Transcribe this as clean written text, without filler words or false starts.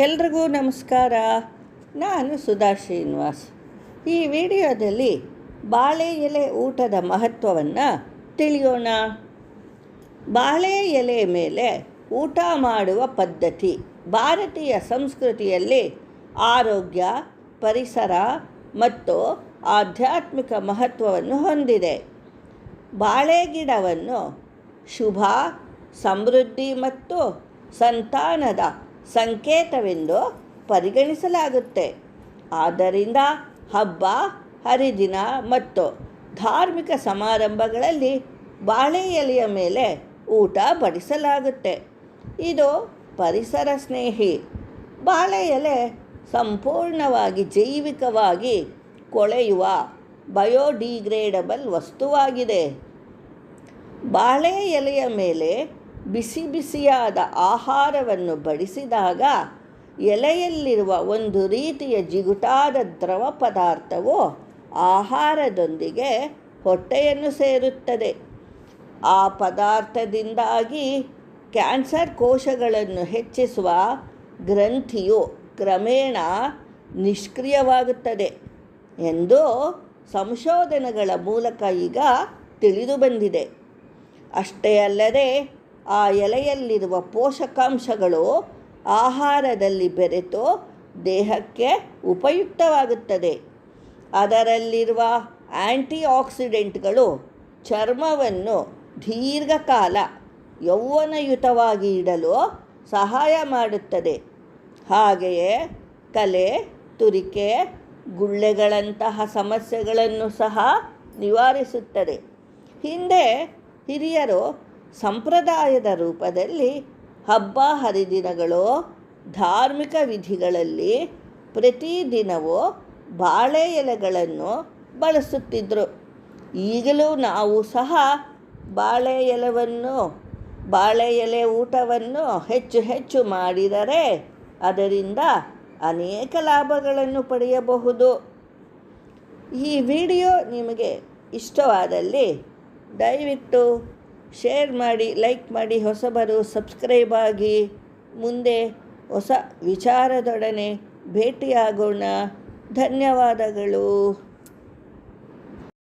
ಎಲ್ರಿಗೂ ನಮಸ್ಕಾರ. ನಾನು ಸುಧಾ ಶ್ರೀನಿವಾಸ್. ಈ ವಿಡಿಯೋದಲ್ಲಿ ಬಾಳೆ ಎಲೆ ಊಟದ ಮಹತ್ವವನ್ನು ತಿಳಿಯೋಣ. ಬಾಳೆ ಎಲೆ ಮೇಲೆ ಊಟ ಮಾಡುವ ಪದ್ಧತಿ ಭಾರತೀಯ ಸಂಸ್ಕೃತಿಯಲ್ಲಿ ಆರೋಗ್ಯ, ಪರಿಸರ ಮತ್ತು ಆಧ್ಯಾತ್ಮಿಕ ಮಹತ್ವವನ್ನು ಹೊಂದಿದೆ. ಬಾಳೆ ಗಿಡವನ್ನು ಶುಭ, ಸಮೃದ್ಧಿ ಮತ್ತು ಸಂತಾನದ ಸಂಕೇತವೆಂದು ಪರಿಗಣಿಸಲಾಗುತ್ತೆ. ಆದ್ದರಿಂದ ಹಬ್ಬ, ಹರಿದಿನ ಮತ್ತು ಧಾರ್ಮಿಕ ಸಮಾರಂಭಗಳಲ್ಲಿ ಬಾಳೆ ಎಲೆಯ ಮೇಲೆ ಊಟ ಬಡಿಸಲಾಗುತ್ತೆ. ಇದು ಪರಿಸರ ಸ್ನೇಹಿ. ಬಾಳೆ ಎಲೆ ಸಂಪೂರ್ಣವಾಗಿ ಜೈವಿಕವಾಗಿ ಕೊಳೆಯುವ ಬಯೋಡಿಗ್ರೇಡಬಲ್ ವಸ್ತುವಾಗಿದೆ. ಬಾಳೆ ಎಲೆಯ ಮೇಲೆ ಬಿಸಿ ಬಿಸಿಯಾದ ಆಹಾರವನ್ನು ಬಡಿಸಿದಾಗ ಎಲೆಯಲ್ಲಿರುವ ಒಂದು ರೀತಿಯ ಜಿಗುಟಾದ ದ್ರವ ಪದಾರ್ಥವು ಆಹಾರದೊಂದಿಗೆ ಹೊಟ್ಟೆಯನ್ನು ಸೇರುತ್ತದೆ. ಆ ಪದಾರ್ಥದಿಂದಾಗಿ ಕ್ಯಾನ್ಸರ್ ಕೋಶಗಳನ್ನು ಹೆಚ್ಚಿಸುವ ಗ್ರಂಥಿಯು ಕ್ರಮೇಣ ನಿಷ್ಕ್ರಿಯವಾಗುತ್ತದೆ ಎಂದು ಸಂಶೋಧನೆಗಳ ಮೂಲಕ ಈಗ ತಿಳಿದುಬಂದಿದೆ. ಅಷ್ಟೇ ಅಲ್ಲದೆ ಆ ಎಲೆಯಲ್ಲಿರುವ ಪೋಷಕಾಂಶಗಳು ಆಹಾರದಲ್ಲಿ ಬೆರೆತು ದೇಹಕ್ಕೆ ಉಪಯುಕ್ತವಾಗುತ್ತದೆ. ಅದರಲ್ಲಿರುವ ಆ್ಯಂಟಿ ಆಕ್ಸಿಡೆಂಟ್ಗಳು ಚರ್ಮವನ್ನು ದೀರ್ಘಕಾಲ ಯೌವನಯುತವಾಗಿ ಇಡಲು ಸಹಾಯ ಮಾಡುತ್ತದೆ. ಹಾಗೆಯೇ ಕಲೆ, ತುರಿಕೆ, ಗುಳ್ಳೆಗಳಂತಹ ಸಮಸ್ಯೆಗಳನ್ನು ಸಹ ನಿವಾರಿಸುತ್ತದೆ. ಹಿಂದೆ ಹಿರಿಯರು ಸಂಪ್ರದಾಯದ ರೂಪದಲ್ಲಿ ಹಬ್ಬ ಹರಿದಿನಗಳು, ಧಾರ್ಮಿಕ ವಿಧಿಗಳಲ್ಲಿ ಪ್ರತಿದಿನವೂ ಬಾಳೆ ಎಲೆಗಳನ್ನು ಬಳಸುತ್ತಿದ್ದರು. ಈಗಲೂ ನಾವು ಸಹ ಬಾಳೆ ಎಲೆ ಊಟವನ್ನು ಹೆಚ್ಚು ಮಾಡಿದರೆ ಅದರಿಂದ ಅನೇಕ ಲಾಭಗಳನ್ನು ಪಡೆಯಬಹುದು. ಈ ವಿಡಿಯೋ ನಿಮಗೆ ಇಷ್ಟವಾದಲ್ಲಿ ದಯವಿಟ್ಟು ಶೇರ್ ಮಾಡಿ, ಲೈಕ್ ಮಾಡಿ, ಹೊಸಬರು ಸಬ್ಸ್ಕ್ರೈಬ್ ಆಗಿ. ಮುಂದೆ ಹೊಸ ವಿಚಾರದೊಡನೆ ಭೇಟಿಯಾಗೋಣ. ಧನ್ಯವಾದಗಳು.